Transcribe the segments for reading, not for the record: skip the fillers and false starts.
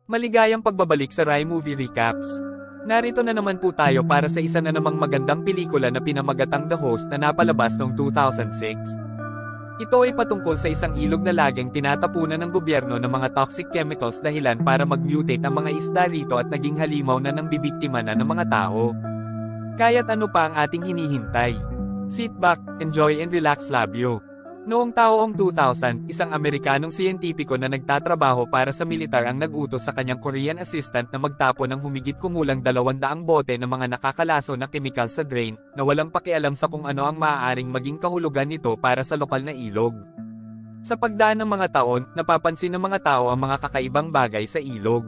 Maligayang pagbabalik sa Rai Movie Recaps. Narito na naman po tayo para sa isa na namang magandang pelikula na pinamagatang The Host na napalabas noong 2006. Ito ay patungkol sa isang ilog na laging tinatapunan ng gobyerno ng mga toxic chemicals dahilan para mag-mutate ang mga isda rito at naging halimaw na ng bibiktima na ng mga tao. Kaya't ano pa ang ating hinihintay? Sit back, enjoy and relax labyo. Noong taong 2000, isang Amerikanong siyentipiko na nagtatrabaho para sa militar ang nag-utos sa kanyang Korean assistant na magtapon ng humigit kumulang 200 bote ng mga nakakalaso na kemikal sa drain, na walang pakialam sa kung ano ang maaaring maging kahulugan nito para sa lokal na ilog. Sa pagdaan ng mga taon, napapansin ng mga tao ang mga kakaibang bagay sa ilog.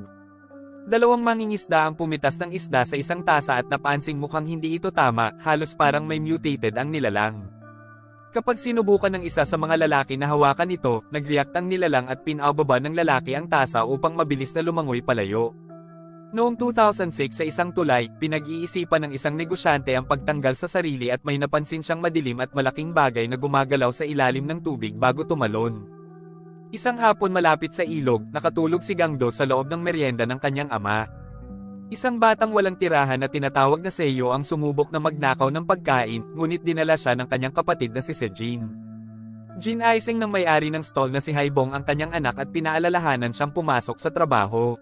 Dalawang mangingisda ang pumitas ng isda sa isang tasa at napansing mukhang hindi ito tama, halos parang may mutated ang nilalang. Kapag sinubukan ng isa sa mga lalaki na hawakan ito, nag-react ang nilalang at pinababa ng lalaki ang tasa upang mabilis na lumangoy palayo. Noong 2006 sa isang tulay, pinag-iisipan ng isang negosyante ang pagtanggal sa sarili at may napansin siyang madilim at malaking bagay na gumagalaw sa ilalim ng tubig bago tumalon. Isang hapon malapit sa ilog, nakatulog si Gangdo sa loob ng merienda ng kanyang ama. Isang batang walang tirahan na tinatawag na Seo ang sumubok na magnakaw ng pagkain, ngunit dinala siya ng kanyang kapatid na si Sejin. Ginaaising ng may-ari ng stall na si Haibong ang kanyang anak at pinaalalahanan siyang pumasok sa trabaho.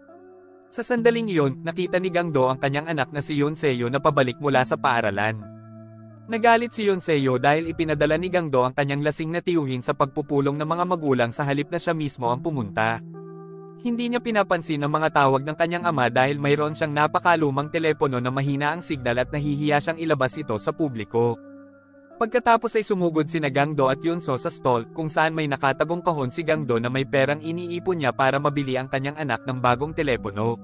Sa sandaling iyon, nakita ni Gangdo ang kanyang anak na si Yonseo na pabalik mula sa paaralan. Nagalit si Yonseo dahil ipinadala ni Gangdo ang kanyang lasing na tiyuhin sa pagpupulong ng mga magulang sa halip na siya mismo ang pumunta. Hindi niya pinapansin ang mga tawag ng kanyang ama dahil mayroon siyang napakalumang telepono na mahina ang signal at nahihiya siyang ilabas ito sa publiko. Pagkatapos ay sumugod sina Gangdo at Yunso sa stall kung saan may nakatagong kahon si Gangdo na may perang iniipon niya para mabili ang kanyang anak ng bagong telepono.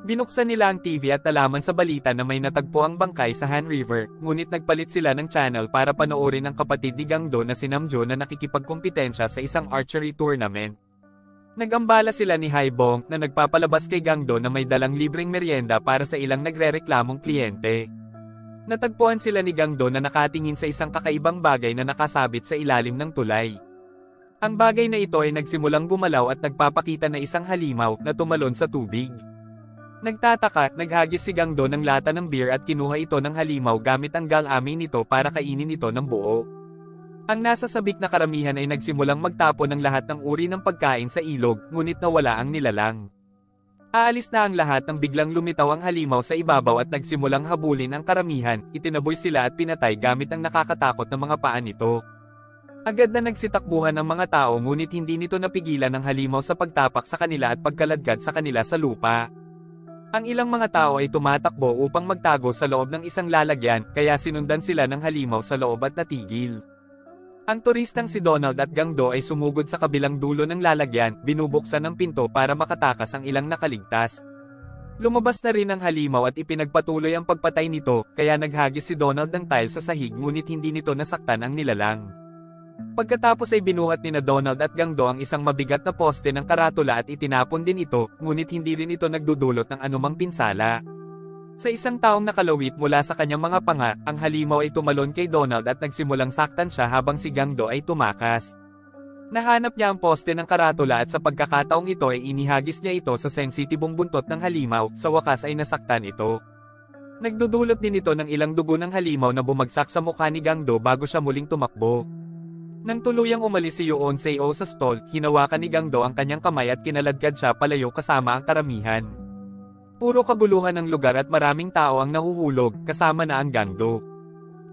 Binuksan nila ang TV at nalaman sa balita na may natagpo ang bangkay sa Han River, ngunit nagpalit sila ng channel para panoorin ang kapatid ni Gangdo na si Namjo na nakikipagkompetensya sa isang archery tournament. Nagambala sila ni Haibong na nagpapalabas kay Gangdo na may dalang libreng merienda para sa ilang nagrereklamong kliyente. Natagpuan sila ni Gangdo na nakatingin sa isang kakaibang bagay na nakasabit sa ilalim ng tulay. Ang bagay na ito ay nagsimulang gumalaw at nagpapakita na isang halimaw na tumalon sa tubig. Nagtataka, naghagis si Gangdo ng lata ng beer at kinuha ito ng halimaw gamit ang galami nito para kainin ito ng buo. Ang nasa sabik na karamihan ay nagsimulang magtapon ng lahat ng uri ng pagkain sa ilog, ngunit nawala ang nilalang. Aalis na ang lahat nang biglang lumitaw ang halimaw sa ibabaw at nagsimulang habulin ang karamihan, itinaboy sila at pinatay gamit ang nakakatakot na mga paa nito. Agad na nagsitakbuhan ang mga tao ngunit hindi nito napigilan ang halimaw sa pagtapak sa kanila at pagkaladkad sa kanila sa lupa. Ang ilang mga tao ay tumatakbo upang magtago sa loob ng isang lalagyan, kaya sinundan sila ng halimaw sa loob at natigil. Ang turistang si Donald at Gangdo ay sumugod sa kabilang dulo ng lalagyan, binubuksan ng pinto para makatakas ang ilang nakaligtas. Lumabas na rin ang halimaw at ipinagpatuloy ang pagpatay nito, kaya naghagis si Donald ng tile sa sahig ngunit hindi nito nasaktan ang nilalang. Pagkatapos ay binuhat ni na Donald at Gangdo ang isang mabigat na poste ng karatula at itinapon din ito, ngunit hindi rin ito nagdudulot ng anumang pinsala. Sa isang taong nakalawit mula sa kanyang mga panga, ang halimaw ay tumalon kay Donald at nagsimulang saktan siya habang si Gangdo ay tumakas. Nahanap niya ang poste ng karatula at sa pagkakataong ito ay inihagis niya ito sa sensitibong buntot ng halimaw, sa wakas ay nasaktan ito. Nagdudulot din ito ng ilang dugo ng halimaw na bumagsak sa mukha ni Gangdo bago siya muling tumakbo. Nang tuluyang umalis si Yonseo sa stall, hinawakan ni Gangdo ang kanyang kamay at kinaladkad siya palayo kasama ang karamihan. Puro kaguluhan ng lugar at maraming tao ang nahuhulog, kasama na ang Gangdo.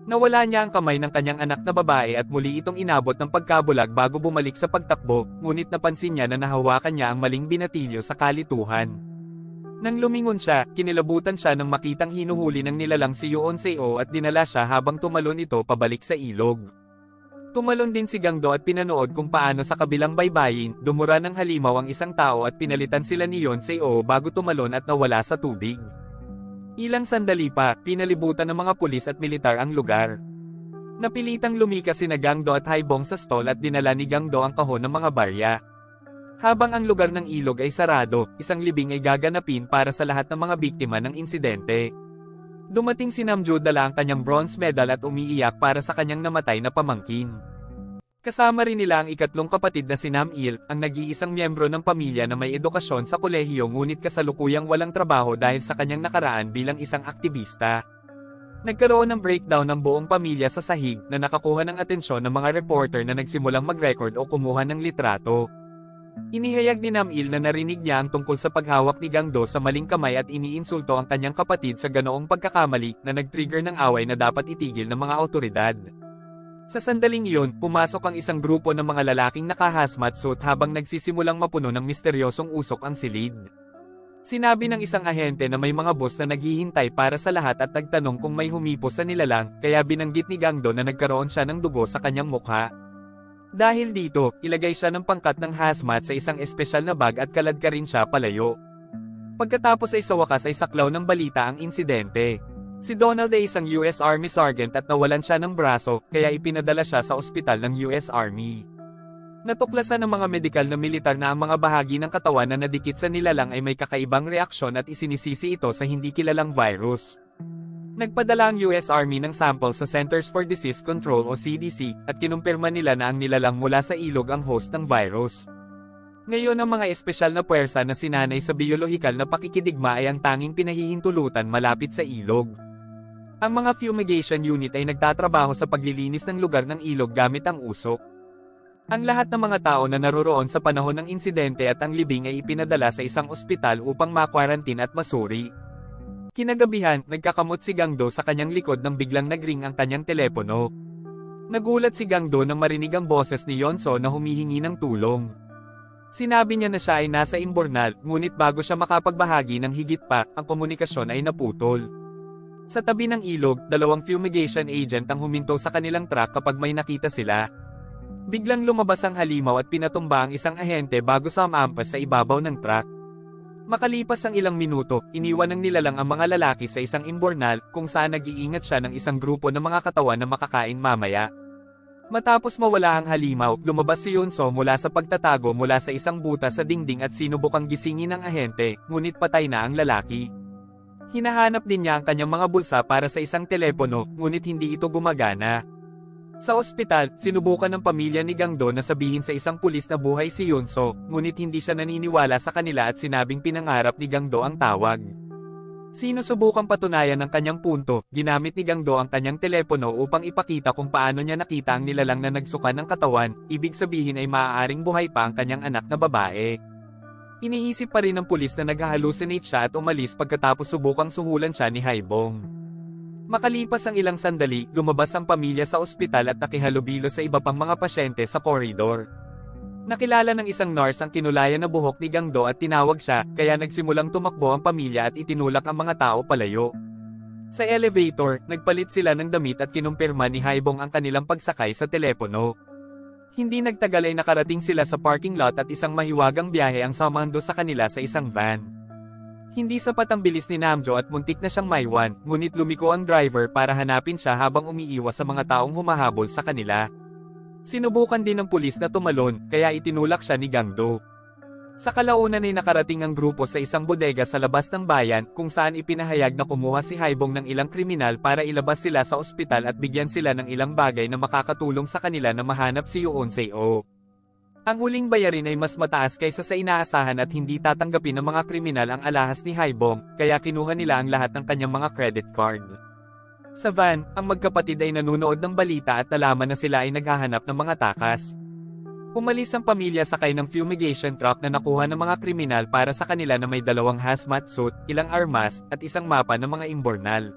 Nawala niya ang kamay ng kanyang anak na babae at muli itong inabot ng pagkabulag bago bumalik sa pagtakbo, ngunit napansin niya na nahawakan niya ang maling binatilyo sa kalituhan. Nang lumingon siya, kinilabutan siya nang makitang hinuhuli ng nilalang si Yonseo at dinala siya habang tumalon ito pabalik sa ilog. Tumalon din si Gangdo at pinanood kung paano sa kabilang baybayin, dumura ng halimaw ang isang tao at pinalitan sila ni Yonseo bago tumalon at nawala sa tubig. Ilang sandali pa, pinalibutan ng mga pulis at militar ang lugar. Napilitang lumikas sina Gangdo at Haibong sa stall at dinala ni Gangdo ang kahon ng mga barya. Habang ang lugar ng ilog ay sarado, isang libing ay gaganapin para sa lahat ng mga biktima ng insidente. Dumating si Namjo dala ang kanyang bronze medal at umiiyak para sa kanyang namatay na pamangkin. Kasama rin nila ang ikatlong kapatid na si Nam-il, ang nag-iisang miyembro ng pamilya na may edukasyon sa kolehiyo ngunit kasalukuyang walang trabaho dahil sa kanyang nakaraan bilang isang aktivista. Nagkaroon ng breakdown ng buong pamilya sa sahig na nakakuha ng atensyon ng mga reporter na nagsimulang mag-record o kumuha ng litrato. Inihayag ni Nam-il na narinig niya ang tungkol sa paghawak ni Gang-do sa maling kamay at iniinsulto ang kanyang kapatid sa ganoong pagkakamali na nag-trigger ng away na dapat itigil ng mga awtoridad. Sa sandaling iyon, pumasok ang isang grupo ng mga lalaking naka-hazmat suit habang nagsisimulang mapuno ng misteryosong usok ang silid. Sinabi ng isang ahente na may mga boss na naghihintay para sa lahat at nagtanong kung may humipos sa nilalang, kaya binanggit ni Gang-do na nagkaroon siya ng dugo sa kanyang mukha. Dahil dito, ilagay siya ng pangkat ng hazmat sa isang espesyal na bag at kalad ka rin siya palayo. Pagkatapos ay sa wakas ay saklaw ng balita ang insidente. Si Donald ay isang US Army Sergeant at nawalan siya ng braso, kaya ipinadala siya sa ospital ng US Army. Natuklasan ng mga medikal na militar na ang mga bahagi ng katawan na nadikit sa nilalang ay may kakaibang reaksyon at isinisisi ito sa hindi kilalang virus. Nagpadala ang US Army ng sample sa Centers for Disease Control o CDC, at kinumpirma nila na ang nilalang mula sa ilog ang host ng virus. Ngayon ang mga espesyal na puwersa na sinanay sa biolohikal na pakikidigma ay ang tanging pinahihintulutan malapit sa ilog. Ang mga fumigation unit ay nagtatrabaho sa paglilinis ng lugar ng ilog gamit ang usok. Ang lahat ng mga tao na naroroon sa panahon ng insidente at ang libing ay ipinadala sa isang ospital upang ma-quarantine at masuri. Kinagabihan, nagkakamot si Gang-do sa kanyang likod nang biglang nagring ang kanyang telepono. Nagulat si Gang-do nang marinig ang boses ni Yonso na humihingi ng tulong. Sinabi niya na siya ay nasa imbornal, ngunit bago siya makapagbahagi ng higit pa, ang komunikasyon ay naputol. Sa tabi ng ilog, dalawang fumigation agent ang huminto sa kanilang truck kapag may nakita sila. Biglang lumabas ang halimaw at pinatumba ang isang ahente bago sumampas sa ibabaw ng truck. Makalipas ang ilang minuto, iniwan ng nilalang ang mga lalaki sa isang imbornal kung saan nag-iingat siya ng isang grupo ng mga katawan na makakain mamaya. Matapos mawala ang halimaw, lumabas si Yonso mula sa pagtatago mula sa isang butas sa dingding at sinubukang gisingin ng ahente, ngunit patay na ang lalaki. Hinahanap din niya ang kanyang mga bulsa para sa isang telepono, ngunit hindi ito gumagana. Sa ospital, sinubukan ng pamilya ni Gang-do na sabihin sa isang pulis na buhay si Yonso, ngunit hindi siya naniniwala sa kanila at sinabing pinangarap ni Gang-do ang tawag. Sinusubukang patunayan ng kanyang punto, ginamit ni Gang-do ang kanyang telepono upang ipakita kung paano niya nakita ang nilalang na nagsuka ng katawan, ibig sabihin ay maaaring buhay pa ang kanyang anak na babae. Iniisip pa rin ng pulis na nag-hallucinate siya at umalis pagkatapos subukang suhulan siya ni Haibong. Makalipas ang ilang sandali, lumabas ang pamilya sa ospital at nakihalubilo sa iba pang mga pasyente sa koridor. Nakilala ng isang nurse ang kinulayan na buhok ni Gang-do at tinawag siya, kaya nagsimulang tumakbo ang pamilya at itinulak ang mga tao palayo. Sa elevator, nagpalit sila ng damit at kinumpirma ni Haibong ang kanilang pagsakay sa telepono. Hindi nagtagal ay nakarating sila sa parking lot at isang mahiwagang biyahe ang sumando sa kanila sa isang van. Hindi sapat ang bilis ni Namjo at muntik na siyang maiwan, ngunit lumiko ang driver para hanapin siya habang umiiwas sa mga taong humahabol sa kanila. Sinubukan din ng pulis na tumalon, kaya itinulak siya ni Gang-do. Sa kalaunan ay nakarating ang grupo sa isang bodega sa labas ng bayan, kung saan ipinahayag na kumuha si Haibong ng ilang kriminal para ilabas sila sa ospital at bigyan sila ng ilang bagay na makakatulong sa kanila na mahanap si Yoonseo. Ang huling bayarin ay mas mataas kaysa sa inaasahan at hindi tatanggapin ng mga kriminal ang alahas ni Haibong, kaya kinuha nila ang lahat ng kanyang mga credit card. Sa van, ang magkapatid ay nanunood ng balita at nalaman na sila ay naghahanap ng mga takas. Umalis ang pamilya sakay ng fumigation truck na nakuha ng mga kriminal para sa kanila na may 2 hazmat suit, ilang armas, at isang mapa ng mga imbornal.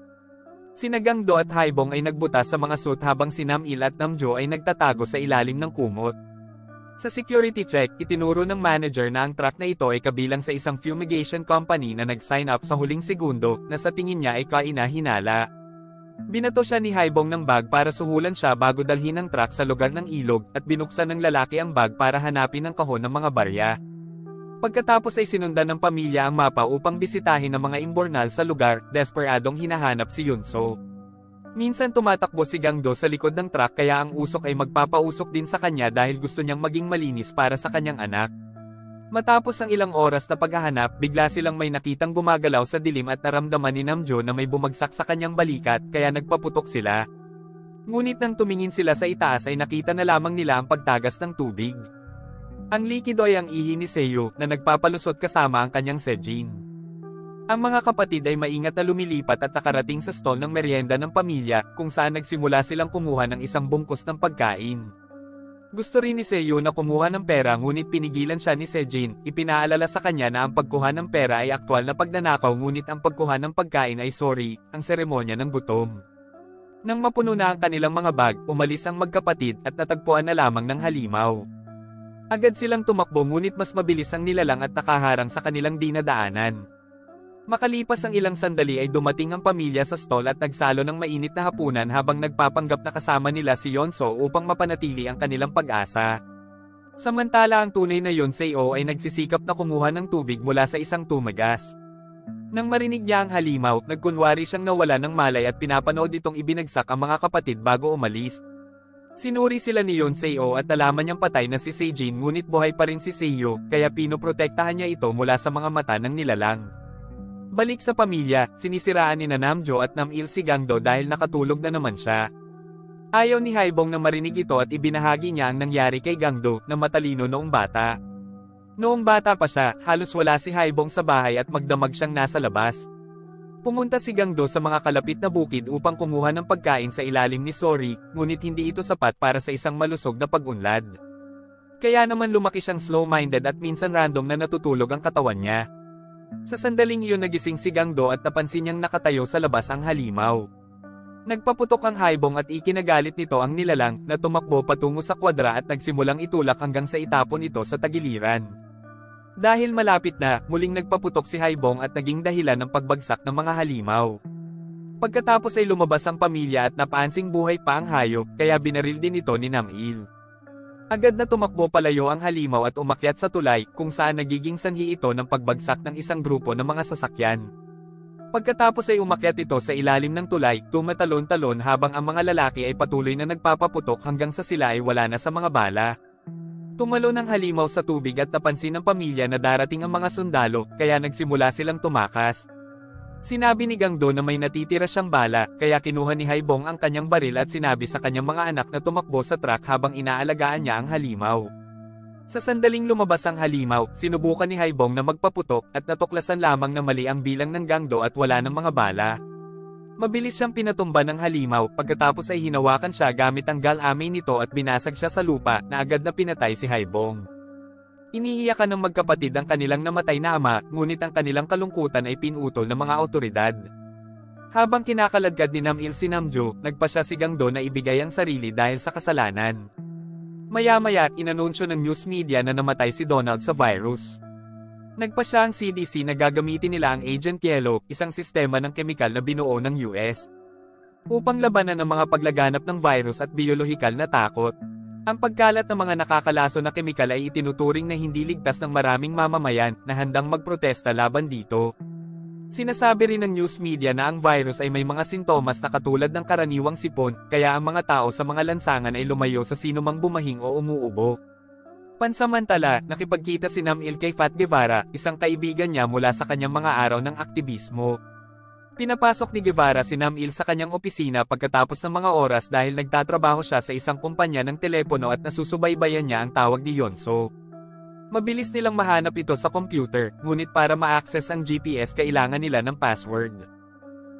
Sina Gang-do at Haibong ay nagbutas sa mga suit habang si Nam-il at Namjo ay nagtatago sa ilalim ng kumot. Sa security check, itinuro ng manager na ang truck na ito ay kabilang sa isang fumigation company na nag-sign up sa huling segundo na sa tingin niya ay kaina-hinala. Binato siya ni Haibong ng bag para suhulan siya bago dalhin ang truck sa lugar ng ilog at binuksan ng lalaki ang bag para hanapin ang kahon ng mga barya. Pagkatapos ay sinundan ng pamilya ang mapa upang bisitahin ang mga imbornal sa lugar, desperadong hinahanap si Yunso. Minsan tumatakbo si Gang-do sa likod ng truck kaya ang usok ay magpapausok din sa kanya dahil gusto niyang maging malinis para sa kanyang anak. Matapos ang ilang oras na paghahanap, bigla silang may nakitang gumagalaw sa dilim at naramdaman ni Namjo na may bumagsak sa kanyang balikat kaya nagpaputok sila. Ngunit nang tumingin sila sa itaas ay nakita na lamang nila ang pagtagas ng tubig. Ang likido ay ang ihi ni Seiyu na nagpapalusot kasama ang kanyang Sejin. Ang mga kapatid ay maingat na lumilipat at nakarating sa stall ng merienda ng pamilya kung saan nagsimula silang kumuha ng isang bungkus ng pagkain. Gusto rin ni Seiyu na kumuha ng pera ngunit pinigilan siya ni Sejin. Ipinaalala sa kanya na ang pagkuha ng pera ay aktwal na pagnanakaw ngunit ang pagkuha ng pagkain ay ang seremonya ng gutom. Nang mapuno na ang kanilang mga bag, umalis ang magkapatid at natagpuan na lamang ng halimaw. Agad silang tumakbo ngunit mas mabilis ang nilalang at nakaharang sa kanilang dinadaanan. Makalipas ang ilang sandali ay dumating ang pamilya sa stall at nagsalo ng mainit na hapunan habang nagpapanggap na kasama nila si Yonso upang mapanatili ang kanilang pag-asa. Samantala ang tunay na Yonseo ay nagsisikap na kumuha ng tubig mula sa isang tumagas. Nang marinig niya ang halimaw, nagkunwari siyang nawala ng malay at pinapanood itong ibinagsak ang mga kapatid bago umalis. Sinuri sila ni Yonseo at nalaman niyang patay na si Seijin ngunit buhay pa rin si Seiyu, kaya pinoprotektahan niya ito mula sa mga mata ng nilalang. Balik sa pamilya, sinisiraan ni Namjo at Nam-il si Gangdo dahil nakatulog na naman siya. Ayaw ni Haibong na marinig ito at ibinahagi niya ang nangyari kay Gangdo na matalino noong bata. Noong bata pa siya, halos wala si Haibong sa bahay at magdamag siyang nasa labas. Pumunta si Gangdo sa mga kalapit na bukid upang kumuha ng pagkain sa ilalim ni Sori, ngunit hindi ito sapat para sa isang malusog na pag-unlad. Kaya naman lumaki siyang slow-minded at minsan random na natutulog ang katawan niya. Sa sandaling iyon nagising si Gangdo at napansin niyang nakatayo sa labas ang halimaw. Nagpaputok ang Haibong at ikinagalit nito ang nilalang na tumakbo patungo sa kwadra at nagsimulang itulak hanggang sa itapon ito sa tagiliran. Dahil malapit na, muling nagpaputok si Haibong at naging dahilan ng pagbagsak ng mga halimaw. Pagkatapos ay lumabas ang pamilya at napaansing buhay pa ang hayop kaya binaril din ito ni Nam-il. Agad na tumakbo palayo ang halimaw at umakyat sa tulay kung saan nagiging sanhi ito ng pagbagsak ng isang grupo ng mga sasakyan. Pagkatapos ay umakyat ito sa ilalim ng tulay, tumatalon-talon habang ang mga lalaki ay patuloy na nagpapaputok hanggang sa sila ay wala na sa mga bala. Tumalon ang halimaw sa tubig at napansin ng pamilya na darating ang mga sundalo kaya nagsimula silang tumakas. Sinabi ni Gangdo na may natitira siyang bala, kaya kinuha ni Haibong ang kanyang baril at sinabi sa kanyang mga anak na tumakbo sa truck habang inaalagaan niya ang halimaw. Sa sandaling lumabas ang halimaw, sinubukan ni Haibong na magpaputok at natuklasan lamang na mali ang bilang ng Gangdo at wala ng mga bala. Mabilis siyang pinatumba ng halimaw, pagkatapos ay hinawakan siya gamit ang galamay nito at binasag siya sa lupa na agad na pinatay si Haibong. Iniiyakan ng magkapatid ang kanilang namatay na ama, ngunit ang kanilang kalungkutan ay pinutol ng mga awtoridad. Habang kinakaladkad ni Nam-il si Namjo, nagpasya si Gangdo na ibigay ang sarili dahil sa kasalanan. Maya-maya, inanunsyo ng news media na namatay si Donald sa virus. Nagpasya ang CDC na gagamitin nila ang Agent Yellow, isang sistema ng kemikal na binuo ng US, upang labanan ang mga paglaganap ng virus at biolohikal na takot. Ang pagkalat ng mga nakakalaso na kemikal ay itinuturing na hindi ligtas ng maraming mamamayan na handang magprotesta laban dito. Sinasabi rin ng news media na ang virus ay may mga sintomas na katulad ng karaniwang sipon, kaya ang mga tao sa mga lansangan ay lumayo sa sinumang bumahing o umuubo. Pansamantala, nakipagkita si Nam-il kay Fat Guevara, isang kaibigan niya mula sa kanyang mga araw ng aktivismo. Pinapasok ni Guevara si Nam-il sa kanyang opisina pagkatapos ng mga oras dahil nagtatrabaho siya sa isang kumpanya ng telepono at nasusubaybayan niya ang tawag ni Yonso. Mabilis nilang mahanap ito sa computer, ngunit para ma-access ang GPS kailangan nila ng password.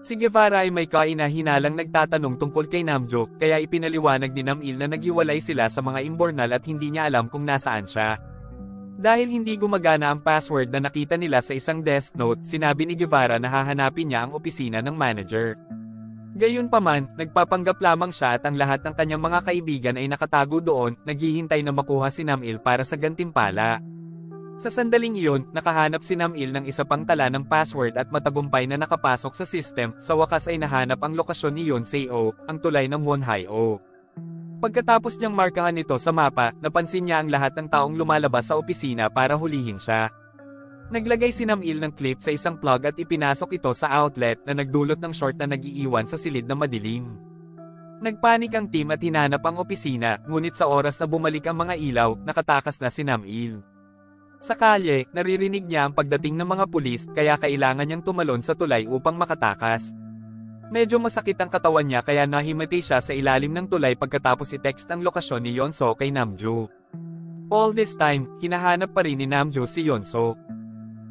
Si Guevara ay may kaina-hinalang nagtatanong tungkol kay Namjo, kaya ipinaliwanag ni Nam-il na naghiwalay sila sa mga imbornal at hindi niya alam kung nasaan siya. Dahil hindi gumagana ang password na nakita nila sa isang desk note, sinabi ni Guevara na hahanapin niya ang opisina ng manager. Gayunpaman, nagpapanggap lamang siya at ang lahat ng kanyang mga kaibigan ay nakatago doon, naghihintay na makuha si Nam-il para sa gantimpala. Sa sandaling iyon, nakahanap si Nam-il ng isa pang tala ng password at matagumpay na nakapasok sa system, sa wakas ay nahanap ang lokasyon ni Yonseo, ang tulay ng Wonhaio. Pagkatapos niyang markahan ito sa mapa, napansin niya ang lahat ng taong lumalabas sa opisina para hulihin siya. Naglagay si Nam-il ng clip sa isang plug at ipinasok ito sa outlet na nagdulot ng short na nag-iiwan sa silid na madilim. Nagpanik ang team at hinanap ang opisina, ngunit sa oras na bumalik ang mga ilaw, nakatakas na si Nam-il. Sa kalye, naririnig niya ang pagdating ng mga pulis kaya kailangan niyang tumalon sa tulay upang makatakas. Medyo masakit ang katawan niya kaya nahimati siya sa ilalim ng tulay pagkatapos i-text ang lokasyon ni Yeonso kay Namjo. All this time, hinahanap pa rin ni Namjo si Yeonso.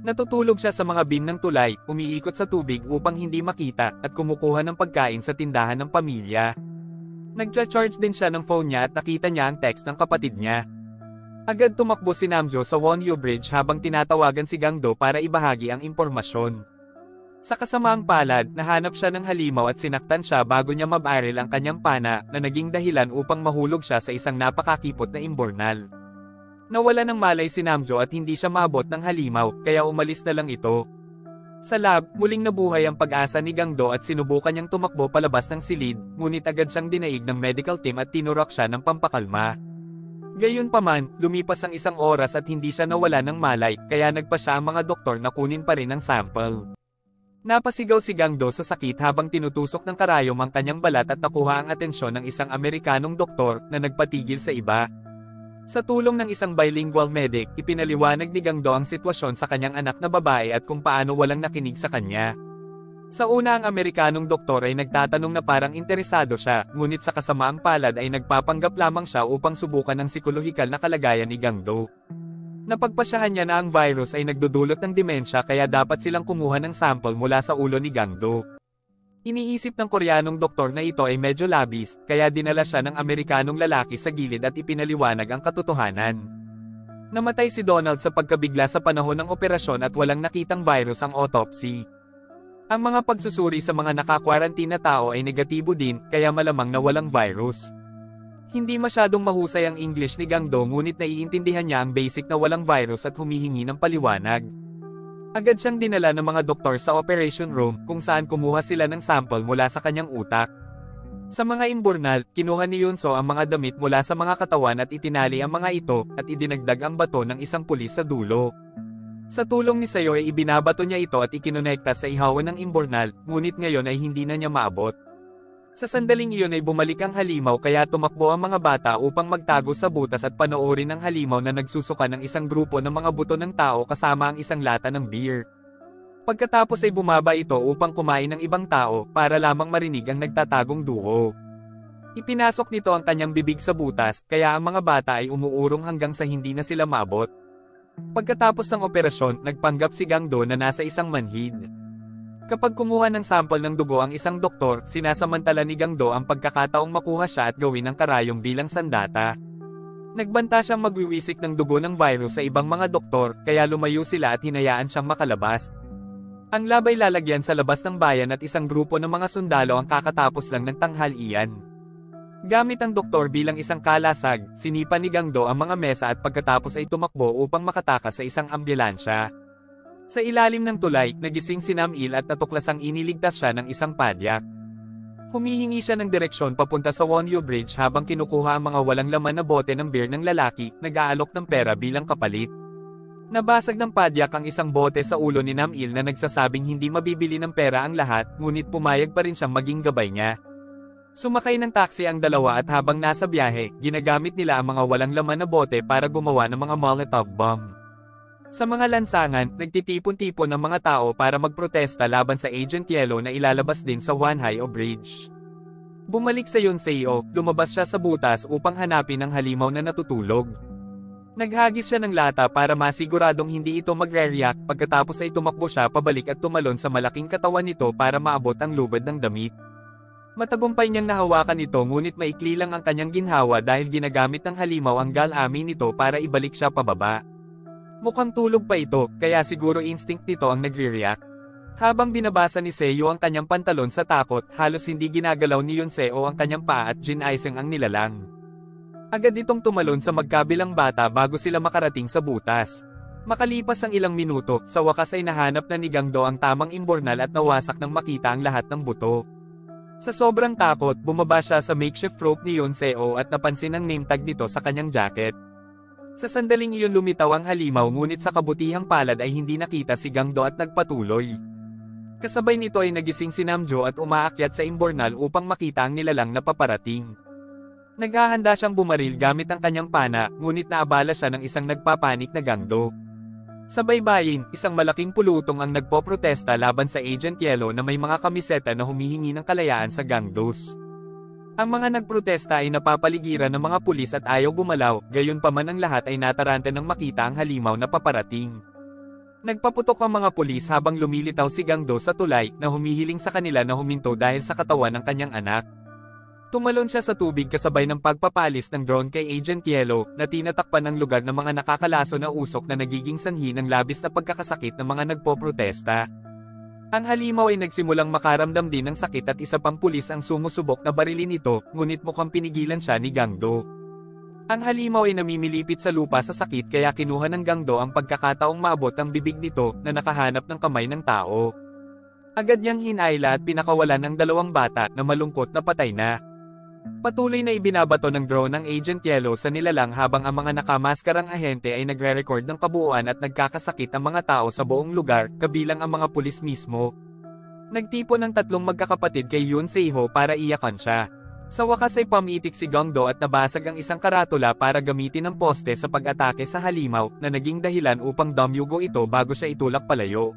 Natutulog siya sa mga beam ng tulay, umiikot sa tubig upang hindi makita, at kumukuha ng pagkain sa tindahan ng pamilya. Nagcha-charge din siya ng phone niya at nakita niya ang text ng kapatid niya. Agad tumakbo si Namjo sa Wonhyo Bridge habang tinatawagan si Gangdo para ibahagi ang impormasyon. Sa kasamaang palad, nahanap siya ng halimaw at sinaktan siya bago niya mabaril ang kanyang pana na naging dahilan upang mahulog siya sa isang napakakipot na imbornal. Nawala ng malay si Namjo at hindi siya maabot ng halimaw, kaya umalis na lang ito. Sa lab, muling nabuhay ang pag-asa ni Gangdo at sinubukan niyang tumakbo palabas ng silid, ngunit agad siyang dinaig ng medical team at tinurok siya ng pampakalma. Gayunpaman, lumipas ang isang oras at hindi siya nawala ng malay, kaya nagpa siya ang mga doktor na kunin pa rin ang sample. Napasigaw si Gangdo sa sakit habang tinutusok ng karayom ang kanyang balat at nakuha ang atensyon ng isang Amerikanong doktor na nagpatigil sa iba. Sa tulong ng isang bilingual medic, ipinaliwanag ni Gangdo ang sitwasyon sa kanyang anak na babae at kung paano walang nakinig sa kanya. Sa una ang Amerikanong doktor ay nagtatanong na parang interesado siya, ngunit sa kasamaang palad ay nagpapanggap lamang siya upang subukan ang psikolohikal na kalagayan ni Gangdo. Napagpasyahan niya na ang virus ay nagdudulot ng demensya kaya dapat silang kumuha ng sample mula sa ulo ni Gangdo. Iniisip ng Koreanong doktor na ito ay medyo labis, kaya dinala siya ng Amerikanong lalaki sa gilid at ipinaliwanag ang katotohanan. Namatay si Donald sa pagkabigla sa panahon ng operasyon at walang nakitang virus ang autopsy. Ang mga pagsusuri sa mga naka-quarantine na tao ay negatibo din, kaya malamang na walang virus. Hindi masyadong mahusay ang English ni Gangdo ngunit naiintindihan niya ang basic na walang virus at humihingi ng paliwanag. Agad siyang dinala ng mga doktor sa operation room kung saan kumuha sila ng sample mula sa kanyang utak. Sa mga imbornal, kinuha ni Yeonso ang mga damit mula sa mga katawan at itinali ang mga ito at idinagdag ang bato ng isang pulis sa dulo. Sa tulong ni Seo ay ibinabato niya ito at ikinonekta sa ihawan ng imbornal, ngunit ngayon ay hindi na niya maabot. Sa sandaling iyon ay bumalik ang halimaw kaya tumakbo ang mga bata upang magtago sa butas at panoorin ang halimaw na nagsusuka ng isang grupo ng mga buto ng tao kasama ang isang lata ng beer. Pagkatapos ay bumaba ito upang kumain ng ibang tao para lamang marinig ang nagtatagong duo. Ipinasok nito ang kanyang bibig sa butas kaya ang mga bata ay umuurong hanggang sa hindi na sila maabot. Pagkatapos ng operasyon, nagpanggap si Gangdo na nasa isang manhid. Kapag kumuha ng sample ng dugo ang isang doktor, sinasamantala ni Gangdo ang pagkakataong makuha siya at gawin ang karayom bilang sandata. Nagbanta siyang magwiwisik ng dugo ng virus sa ibang mga doktor, kaya lumayo sila at hinayaan siyang makalabas. Ang labay lalagyan sa labas ng bayan at isang grupo ng mga sundalo ang kakatapos lang ng tanghalian. Gamit ang doktor bilang isang kalasag, sinipa ni Gangdo ang mga mesa at pagkatapos ay tumakbo upang makatakas sa isang ambulansya. Sa ilalim ng tulay, nagising si Nam-il at natuklasang iniligtas siya ng isang padyak. Humihingi siya ng direksyon papunta sa Wonhyo Bridge habang kinukuha ang mga walang laman na bote ng beer ng lalaki, nag-aalok ng pera bilang kapalit. Nabasag ng padyak ang isang bote sa ulo ni Nam-il na nagsasabing hindi mabibili ng pera ang lahat, ngunit pumayag pa rin siyang maging gabay niya. Sumakay ng taxi ang dalawa at habang nasa biyahe, ginagamit nila ang mga walang laman na bote para gumawa ng mga Molotov bomb. Sa mga lansangan, nagtitipon-tipon ng mga tao para magprotesta laban sa Agent Yellow na ilalabas din sa Wonhyo Bridge. Bumalik sa Yeonseo, lumabas siya sa butas upang hanapin ang halimaw na natutulog. Naghagis siya ng lata para masiguradong hindi ito magre-react, pagkatapos ay tumakbo siya pabalik at tumalon sa malaking katawan nito para maabot ang lubad ng damit. Matagumpay niyang nahawakan ito ngunit maikli lang ang kanyang ginhawa dahil ginagamit ng halimaw ang gal-ami nito para ibalik siya pababa. Mukhang tulog pa ito, kaya siguro instinct nito ang nagre-react. Habang binabasa ni Seo ang kanyang pantalon sa takot, halos hindi ginagalaw ni Yeonseo ang kanyang paa at Jin Aiseng ang nilalang. Agad itong tumalon sa magkabilang bata bago sila makarating sa butas. Makalipas ang ilang minuto, sa wakas ay nahanap na ni Gangdo ang tamang imbornal at nawasak nang makita ang lahat ng buto. Sa sobrang takot, bumaba siya sa makeshift rope ni Yeonseo at napansin ang name tag nito sa kanyang jacket. Sa sandaling iyon lumitaw ang halimaw ngunit sa kabutihang palad ay hindi nakita si Gangdo at nagpatuloy. Kasabay nito ay nagising si Namjo at umaakyat sa imbornal upang makita ang nilalang na paparating. Naghahanda siyang bumaril gamit ang kanyang pana, ngunit naabala siya ng isang nagpapanik na Gangdo. Sa baybayin, isang malaking pulutong ang nagpoprotesta laban sa Agent Yellow na may mga kamiseta na humihingi ng kalayaan sa gangdos. Ang mga nagprotesta ay napapaligiran ng mga pulis at ayaw gumalaw, gayunpaman ang lahat ay natarante nang makita ang halimaw na paparating. Nagpaputok ang mga pulis habang lumilitaw si Gangdo sa tulay na humihiling sa kanila na huminto dahil sa katawan ng kanyang anak. Tumalon siya sa tubig kasabay ng pagpapalis ng drone kay Agent Yellow na tinatakpan ng lugar ng mga nakakalaso na usok na nagiging sanhi ng labis na pagkakasakit ng mga nagpoprotesta. Ang halimaw ay nagsimulang makaramdam din ng sakit at isa pang pulis ang sumusubok na barilin ito, ngunit mukhang pinigilan siya ni Gangdo. Ang halimaw ay namimilipit sa lupa sa sakit kaya kinuha ng Gangdo ang pagkakataong maabot ang bibig nito na nakahanap ng kamay ng tao. Agad niyang hinayla at pinakawalan ng dalawang bata na malungkot na patay na. Patuloy na ibinabato ng drone ng Agent Yellow sa nilalang habang ang mga nakamaskarang ahente ay nagre-record ng kabuuan at nagkakasakit ang mga tao sa buong lugar, kabilang ang mga pulis mismo. Nagtipon ng tatlong magkakapatid kay Yoon Se-ho para iyakan siya. Sa wakas ay pamitik si Gangdo at nabasag ang isang karatula para gamitin ng poste sa pag-atake sa halimaw na naging dahilan upang damyugo ito bago siya itulak palayo.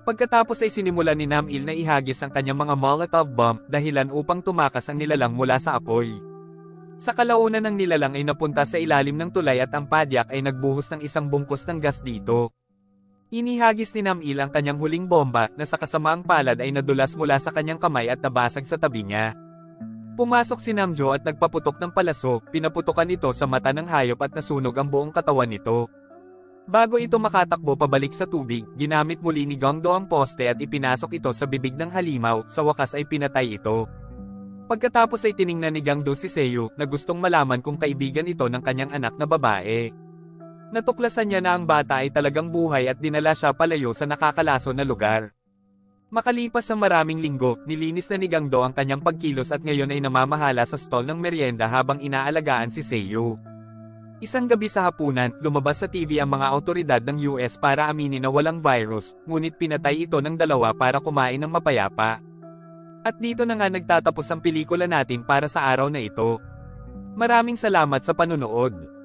Pagkatapos ay sinimulan ni Nam-il na ihagis ang kanyang mga Molotov bomb dahilan upang tumakas ang nilalang mula sa apoy. Sa kalaunan ng nilalang ay napunta sa ilalim ng tulay at ang padyak ay nagbuhos ng isang bungkus ng gas dito. Inihagis ni Nam-il ang kanyang huling bomba na sa kasamaang palad ay nadulas mula sa kanyang kamay at nabasag sa tabi niya. Pumasok si Namjo at nagpaputok ng palaso, pinaputokan ito sa mata ng hayop at nasunog ang buong katawan nito. Bago ito makatakbo pabalik sa tubig, ginamit muli ni Gangdo ang poste at ipinasok ito sa bibig ng halimaw, sa wakas ay pinatay ito. Pagkatapos ay tiningnan ni Gangdo si Seo na gustong malaman kung kaibigan ito ng kanyang anak na babae. Natuklasan niya na ang bata ay talagang buhay at dinala siya palayo sa nakakalaso na lugar. Makalipas ang maraming linggo, nilinis na ni Gangdo ang kanyang pagkilos at ngayon ay namamahala sa stall ng merienda habang inaalagaan si Seo. Isang gabi sa hapunan, lumabas sa TV ang mga awtoridad ng US para aminin na walang virus, ngunit pinatay ito ng dalawa para kumain ng mapayapa. At dito na nga nagtatapos ang pelikula natin para sa araw na ito. Maraming salamat sa panunood.